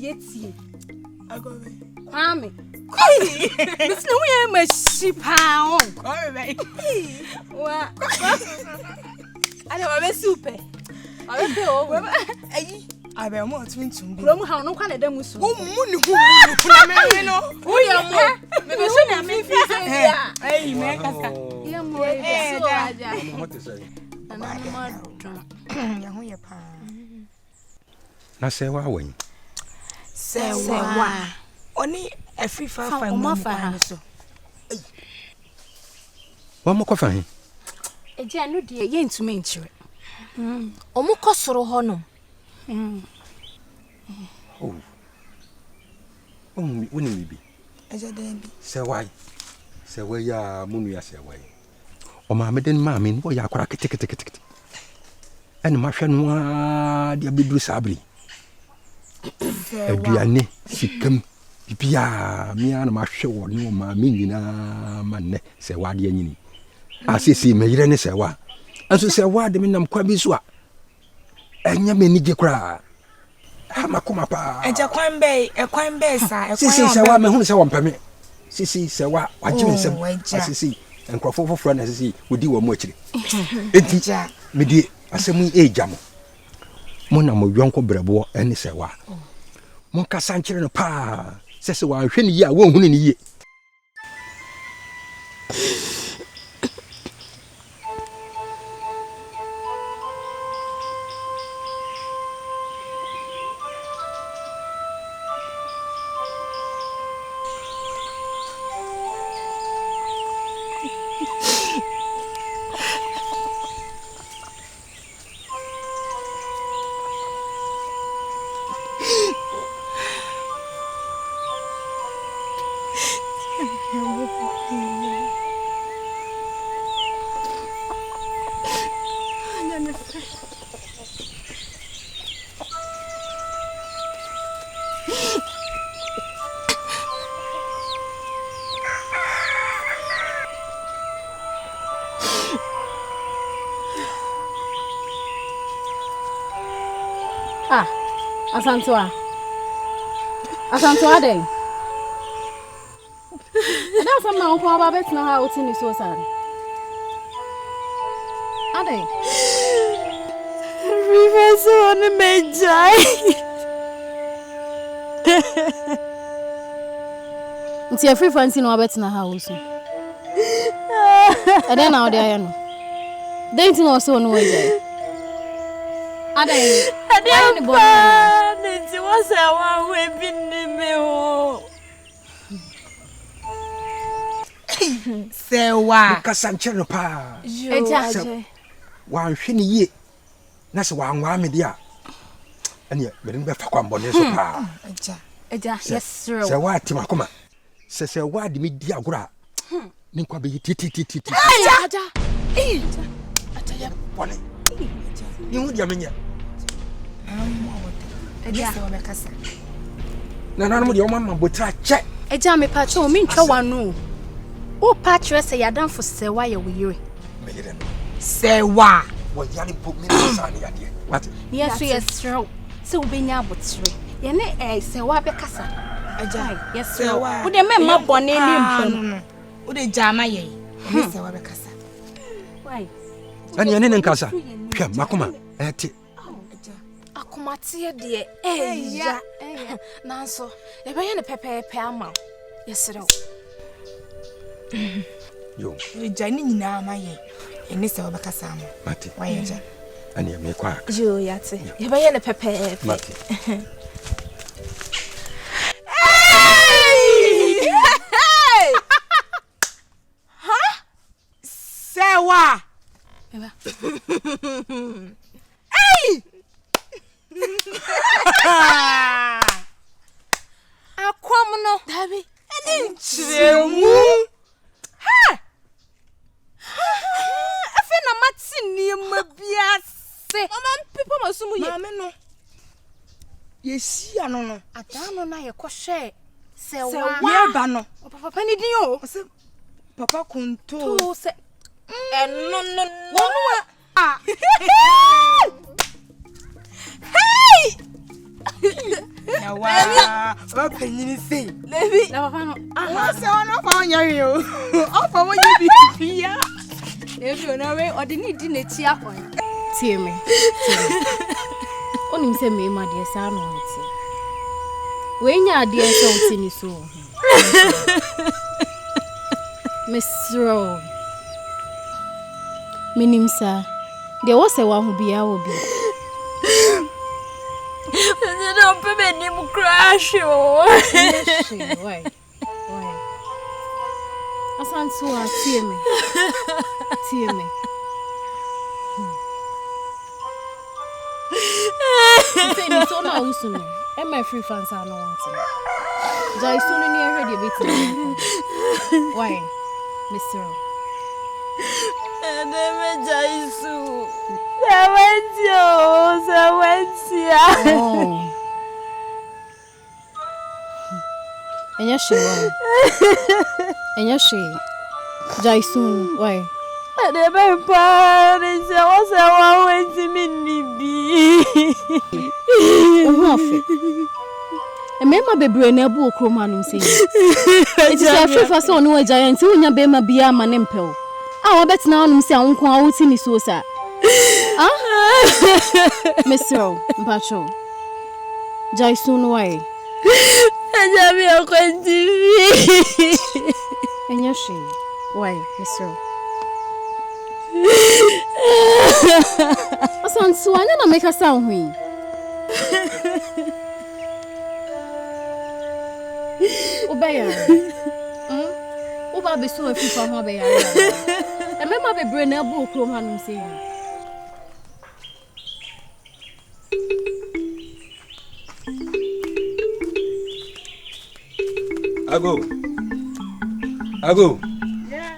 Yeti. Agobe. Kwame. Miss no we am a sheep hound. Kwame. Wa. Ale wa be super. I be o. Ayi. Abe mo twintum. Krom ha no kwa na da musu. Wo mu ni hu na me no. Wo ya mo. Me be so na me fi ya. Ayi me kasa. Ya mo e so aja. What is it? Na mo drum. Ya ho ye pa. Na say wa wen. Sewa. Oni Afrifa fa mo fa so. Wa mo kofa hin. Eje anu de ye ntuma nchire. Omo kosoro ho no. Oh. Woni mi bi. Eje den bi. Sewai. Sewa ya munu ya sewai. O ma me den ma me wo ya kwara kete. Ene ma hwe no a dia beduru sabri. Aduane sikam bibia me ana ma hwe wo ne o ma me nyina ma ne sewa de anyini. Asisi me yire ne sewa. Anso sewa de me nam kwa bi so a enya me ni gekura. Ha makoma pa. Eje kwan be sa, Sisi sewa me hu se wo mpame. Sisi sewa wagime nsem. Asisi enkrofo foforo na sisi wodi wo mu akire. Enti me di asemu ejamo. Mo na mo yonko brebo ene sewa. Mo kasa nkire no pa. Sese wa hwe ni ye a wo hu ni ye. Asantoa den. Ada fam na onko aba betina ha otini so sare. Ade. Reverse on me jai. Nti every fancy no abetina ha osu. Ada na ode aye no. Den ti no so no we jai. Ade. Ade ni bo. Nti wo se wa we bi ni me o. Sewa. Kasa nkire no pa. Eja. Wa hwe ni ye. Na se wa nwa me dia. Ene me dem be fa kwa mbone so pa. Eja, yes sir. Se wa ti makoma. Se wa de me dia agora. Ni kwa be ti. Eja. Aja ya bone. Ni hu dia menye. Eja se wa bekasa. Na no de o mama botra che. Eja me pa che o mi ntwa wanu. O pa chere se yadan fo sewa ye wo yire. Me yire no. Sewa. Wo yale po me sa ne yade. What? Yes sir. Se wo benya abotre. Ye ne sewa bekasa. Eja. Yes sir. Wo de me ma bone ni mpam. Wo de jama ye. Ni sewa bekasa. Why? Ani ene nkasa. Hwe makoma. Eti. Akomate de eya. Nanso, e be ye ne pepepe ama. Yesero. Yo. Eja ni nyina ma ye. Ni sewa bekasa ama. Mati. Wa ye ja. Ani me kwa. Jo yate. E be ye ne pepepe. Mati. Sewa. Eba. Hey! Akwam no. Dabi. Eni nchiremu. Ha! Afi na matini mabiase. Mama people masumu ye. Mama no. Yesi ano no. Adano na ye kohwe. Sewa. Ye ba no. Papa ni din o. Ose papa kunto. To se. No. Ah. Hey! Na wa. O penyin sei. Lebi. Na papa no. Aha. Se ono fa onya wi o. O fa mo yi bi ya. Lebi ona we o de ni di na ti akon. Tie me. Onim se me ma de sa no nti. We nya de so nti ni so. Mesro. Minim sa. De wo se wa hu bia wo bi. I don't put me in crash. Why? Asantu a tie me. Tie me. Say ni so na usu no. E my free fans are no want. Jai sunu ni e ready bit. Why? Mr. And then Jaisu. Sawentia. Oh. Enya she. Enya she. Jaisu, why? And the vampire is also one to me. Emema bebre na ebu okroma no nse. Eti se afifa se onu giant unya be ma bia ma ne mpel. A wo betina onum se awonko a wuti ni so sa. Ah? Mr. Mpacho. Jaisu no why? Ajabi akwenti. Enya she. Why, Mr. Asansu anya na make asa hu. Obeya. Oba be so afifa ho obeya. Emema bebre na ebu okrom hanum se yi. Ago. Yeah.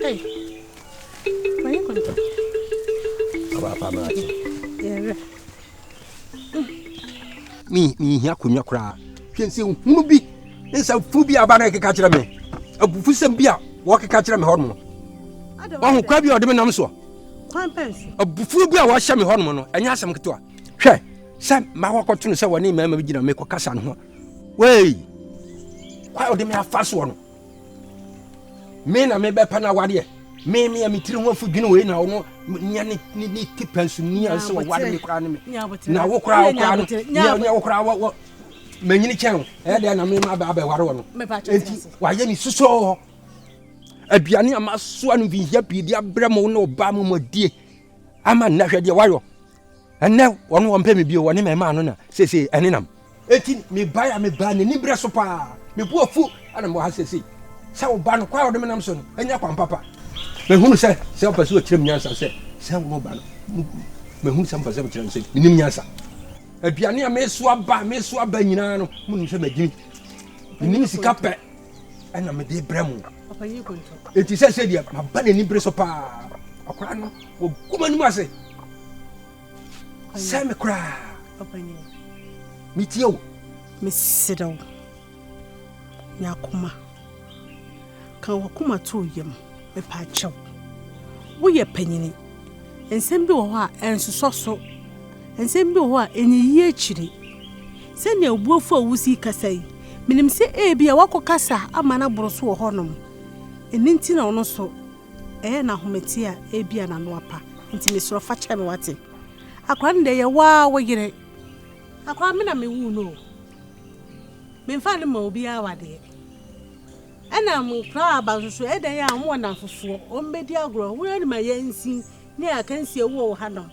Hey. Why you going to? Aba ma ati. Yeah. Mi hia konwa kra. Hwense hunu bi. Nsa fu bi aba na keka kire me. Abufu sem bi a wo keka kire me hono no. Wa kwa bi ode me nam so. Kwan pens. Abufu bi a wo hye me hono no. Anya asem keto a. Hwe. Sam ma wo koto no se woni mama bi gina me kokasa no ho. Wey. Kwa ode me afa so no. Me na me be pa na wade. Me mitiri ho afu dwene we na wo nya ni tipensu ni anse wo wade me kra ne me. Na wo kra no. Nya wo kra wo manyini chen de na me ma ba ware wo no. Enti wa ye mi suso. Aduane amaso anu bi hia bi dia bremo no ba mo modie. Ama na hwede wayo. Enne wono wo mpɛ me bio woni me ma no na sese enenam eti me ba ne ni bre so pa me bu afu ana mo ha sese sa wo ba no kwa wo de me nam so no enya kwa papa me hunu se o pasu o kirem nyansa se wo ba no me hunu se mpase o kirem se ni nyansa aduane a me so aba nyina no mu ni se magimi ni sika pɛ ana me de bre mu Papa yi konto eti se dia ma ba ne ni bre so pa akora no wo kuma ni mu ase Sam cry. Papa ni. Meet you. Me sido. Nyakuma. Kan wakuma to yem. Me pa chew. Wo ye panyini. Ensem bi wo ho a ensoso so. Ensem bi wo ho a enyi akire. Se ne obuofo awusi kasai. Minim se bi a wakokasa amana boroso wo honom. Eninti na ono so. Na hometi a bi a na no apa. Nti me soro fa che me wate. Akwa nde ye wa wo yire. Akwa me na me wu no. Me mfa ne ma obi awade. Ena mu kra abasoso eden ya mo na fofo. O mbedi agro. Wo ni ma yensi ne akansi ewu wo hanom.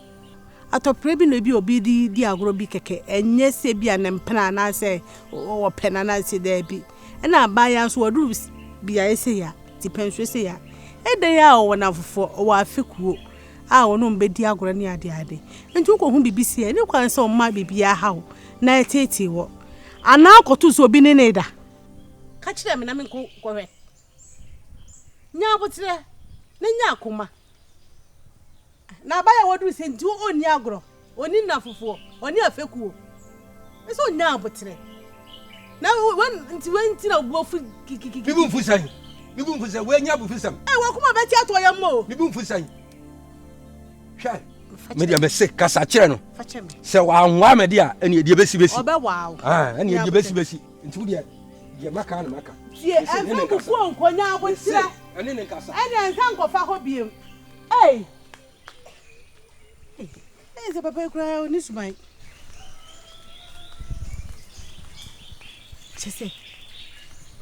Atopre bi no bi obi di agro bi keke. Enye se bi anempena na se wo pena na se da bi. Ena ba ya so wadu bi ya ese ya. Ti penso ese ya. Eden ya wo na fofo wo afekuo. Ono mbedi agora ni ade nti ko hu bibisi e ne kwan se o ma bibia ha wo na etete wo ana akoto so obi ne da ka kire me na me ko hwe nya botire ne nya akoma na ba ya wodu se nti oni agoro oni na fofo oni afekuo e so nya botire na nti na obuofu bibu mfusan we nya bu fusam wa kuma beti ato ya mo bibu mfusan Media me se kasa kire no. Fache me. Se wa anwa me dia ene die besi. Obe wow. Ene die besi. Nti wo dia maka na maka. Tie enfa kufu onkonya abotire. Ene ne kasa. Ene enfa nkofa ho biem. Hey. Eze papa kura oni suban. Chese.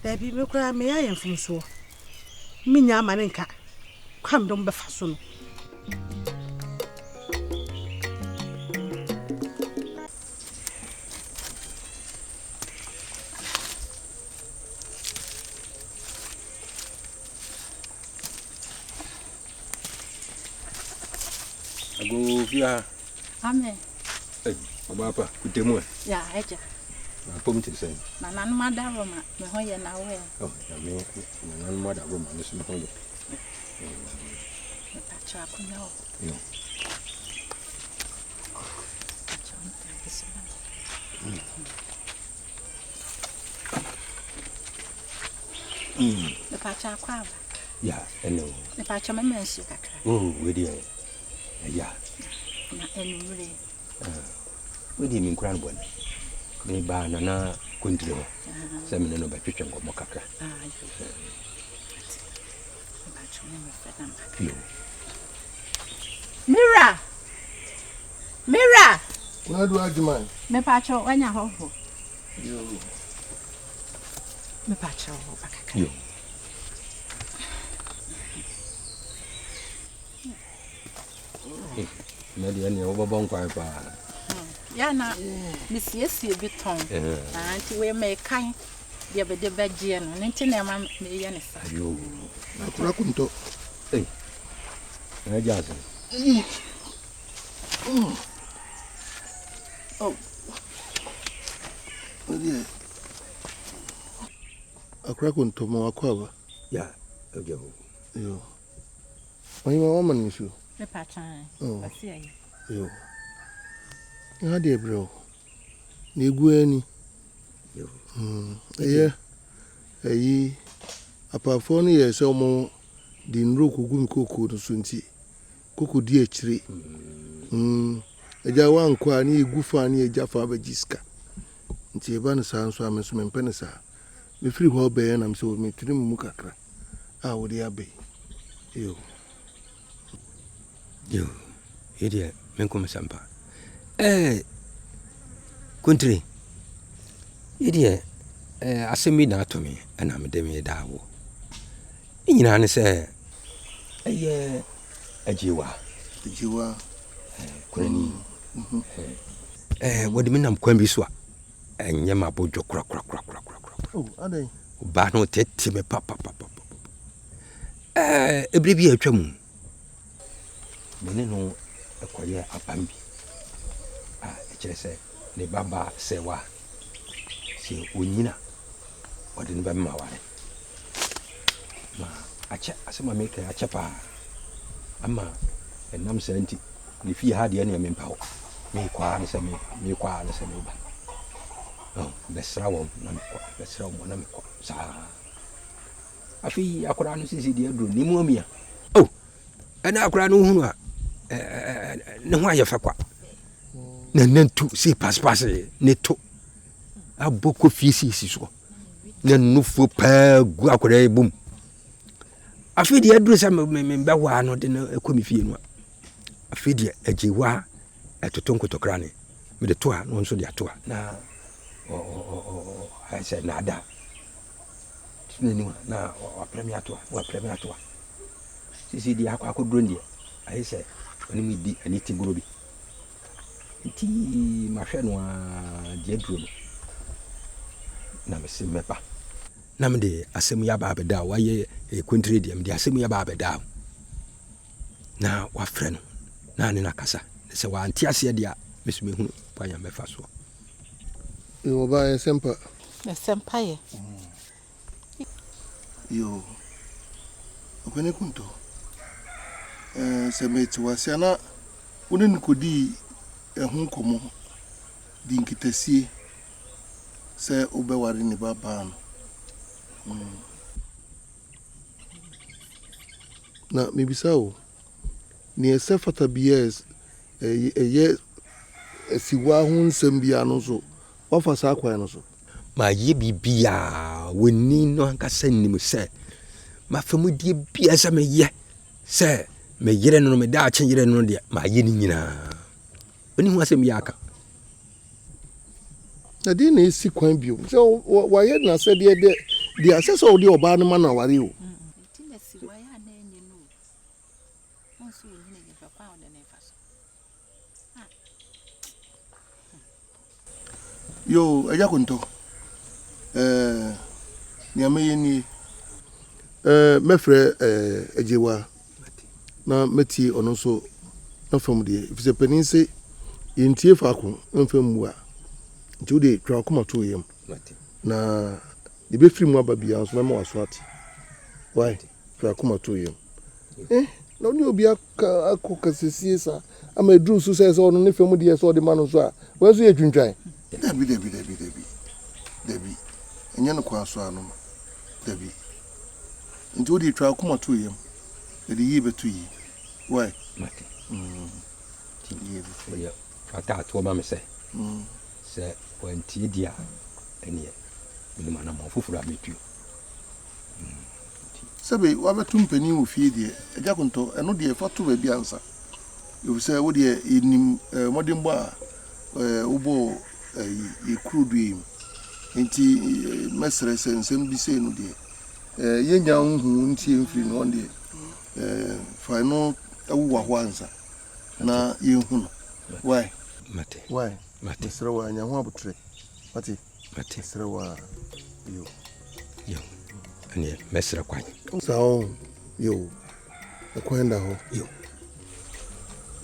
Dabi me kura me ya yemfum so. Minya amane nka. Kwam dom be fa so no. Ago via. Amen. Papa, kutemu. Ya, eja. Pom ti sen. Na nanu madaro ma me hoye na we. Oh, ya me nanu madaro ma no so me hoye. Me pacha akunya o. Yo. Me pacha akwa. Ya, eno. Me pacha me menshi kakra. Oh, we dia. Ya. Na enumre. We dia min kran bon. Me ba na kontire ho. Se me no ba twetwe ngomo kakra. Yo. Mira. Where do I demand? Me pacha wanya ho. Yo. Me pacha ho kakra. Yo. Me dia ni obobon kwa pa. Ya na misiesie bi ton. Anti we me kan dia be de bagie no nti na ma me ye ne sa. Yo. Akura kunto. Eh. Na jaza. Oh. Odi. Akura kunto mo akwa ba. Ya, ojo. Yo. Wani wa man nisu. Me pacha. Oh. Asi ayi. Yo. Ya de bro. Na egu ani. Yo. Eye. Eyi apafo no ye se omo di nro kogu nkoko no so nti. Koko di akire. Eja wan kwa ni egu fa ni eja fa ba jiska. Nti eba no sa nso ameso mempe ne sa. Me free ho be ya na me so me tiri mu kakra. Ah wo de abe. Yo. Yo. Idia menkom sampa. Country. Idia asemi na atomi ana me dem ye dawo. Nyina ne se ajiwa. Ajiwa. Kurani. Wodi menam kwan bi so a enye mabodwo kra. Oh, adai. Ba no tete me papa. Ebri bi atwam. Mene no ekoye apambi. Ekire se ne baba sewa. Se onyina. Odi ne ba ma ware. Ma acha asema meka acha pa. Ama enam senti ne fi ha de ne mempa ho. Me kwa ne se me ba. Oh, besra wo na me kwa. Sa. Afi akora no sisi de aduro ni mu amia. Oh. Ana akora no hunu a ne ho ayefa kwa. Na nantu si paspas ne to. Aboko fi sisi so. Na nufu pa gu akora bum. Afi de aduro sa me ba wa no de na ekomi fie no. Afi de ajiwa etotonkotokra ne. Me de to a no nso de ato a. Na I said nada. Na wa premier to. Sisi di akwa drondi. I said oni mi di ani tinguro bi. Nti mahwe no a die duro no. Na me se mepa. Na me de asem ya ba abeda wa ye country de me de asem ya ba abeda. Na wa frɛ no. Na ne na kasa. Se wa anti ase de a mesume hu kwanya mefa so. Yo ba sempa. Sempa ye. Yo. Okene kunto. Se meti wasiana wonen kodi ehun komo di nkitasie se obeware ni baba no. Na mebisa o near Sefata BS a year as you were whom some be so. What for Saquano? My ye be bia, we need no send him, sir. My family dear be as I may ye, sir. May ye no me da change it no dear, my yinina. When he was a miaka. I didn't see quite beautiful. So why had not said the assessor of the Obama man or you? Yo, a yakunto. Niameni mefre ejewa na meti ono so na fam de if se penin se intie fa ko mfam wa nti de twa kuma to yem na de be firi mu ababia so mema waso ati why twa kuma to yem na oni obi akọ kasesie sa ama dru so se ono ne fam de so de manu so a we so ye twintwan Debbie enya no kwa so anu Debbie nti odi twa kuma to yem de yi betu yi why mate yeah ata to ma me say say wanti dia ene ni mana mo fufuru ametu sabe wa betu mpani wo fie de eja konto eno de fa to ba bi ansa you say wo de enim modern bo a ubo e krudu yi nti mesre sensem bi se no de yenya hu nti emfiri no de fa no awuwa ho ansa na yehu no why mate srewa anya ho abutre mate srewa yo ane mesre kwan sao yo akwenda ho yo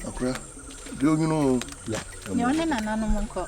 akra do you know ya Nyone na nanu monko.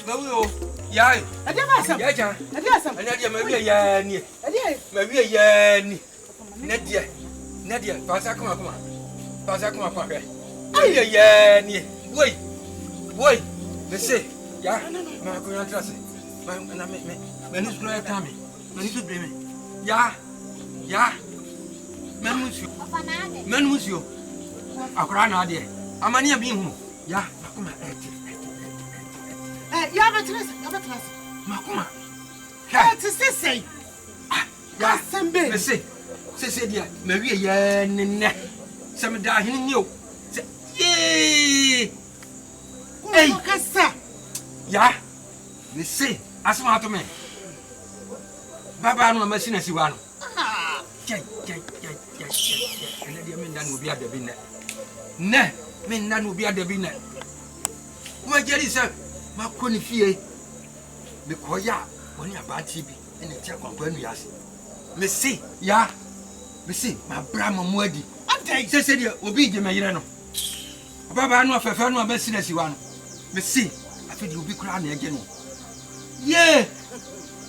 Mawuyo yai Adiasam yaja Adiasam anadia mawiya yani mawiya yani nadia pasa kuma kwa ke mawiya yani woi lese ya ma ko yan trase ma na me ni sura tame me ni to bleme ya men musio akora na ade amani ya bi hu ya akuma ya betres makuma to say ya sembe se dia ma wie ya nne sem da hene ni o ye ei kasa ya me se asma to me baba no ma sina siwa no jai ene dia me ndan obi adabi ne me ndan obi adabi ne ma jeri se ma koni fie me koya woni abati bi ene tie kwakwa nu yase me se ma bra mamu adi Adai se dia obi je me yire no baba no afefe no abasi na siwa no me se afedi obi kura na ege no ye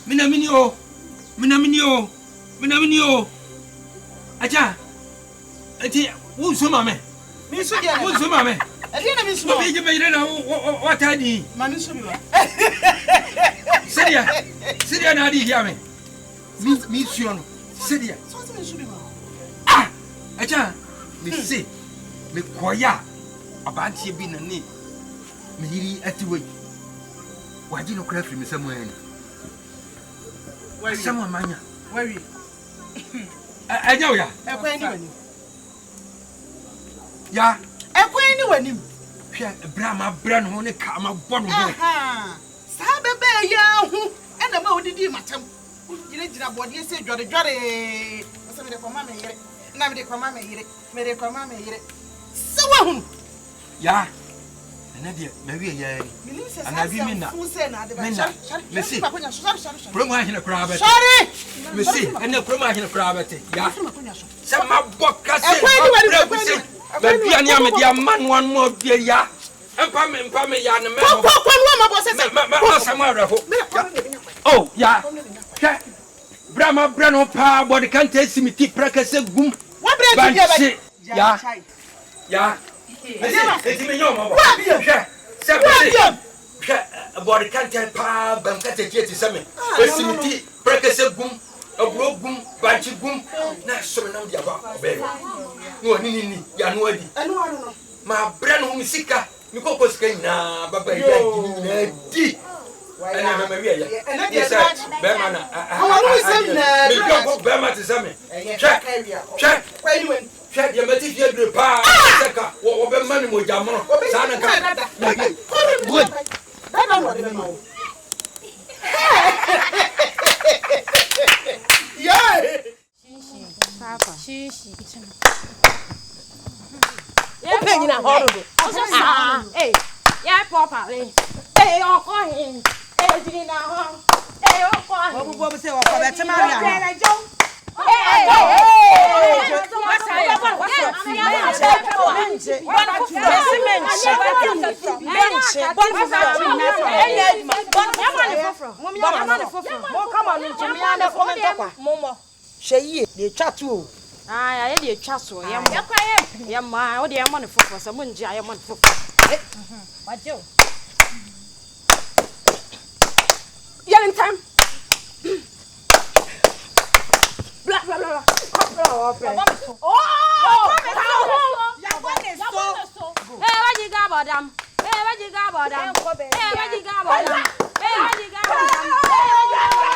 minamini o aja ati wo so mame mi so dia wo so mame adi na mi so obi je me yire na what adi mani so mi wa Seria na adi hiame. Mi siono. Seria. so ti mi so mi wa Ah! Acha, me se. Me koya. Abanti bi na ni. Me hiri atiwe. Waji no kra firi me samu ani. Samu manya. wari Anya oya. ekwan ni wani Ya. ekwan ni wani Hwɛ brama bra no ne ka ma bɔ no ho. aha sa bebe ya hu ena ma odidi matam gira body se dware asa me de koma me yire na me de koma me yire se wa hu Ya. Nadia, maybe a and I be Minna. Missy, promotion of crab. Sorry, Missy, and the promotion of crab. Some of what man one more dear ya. And Pammy Yan, oh, yeah. Brahma Brano Pa, but can't taste me tea practice a boom. What brand? Yeah. It's me, no more. Body can't tell Pa, but can't take it to summon. Tea practice a boom, a broke boom, banchy boom. Not so now, the about baby. No, Nini, Yanwadi. My brand home sicker. You go for skin now, but by deep. And I'm a Maria. Yes, Berman. I go Berman to summon. Check. Check your material power. What over money with Jamon? Yeah. Papa. Open na horrible. Hey, yeah, Papa. Hey, oh, go in. Hey, Gina. Hey, oh, go in. What will say what better Maria? I did chasso. Yamma, what do you want for some money? I want for what you? Young time. Blah blah blah. Oh! Hey, what you got about them? Hey, what you got about them? Hey, what you got about them? Hey, what you got about them?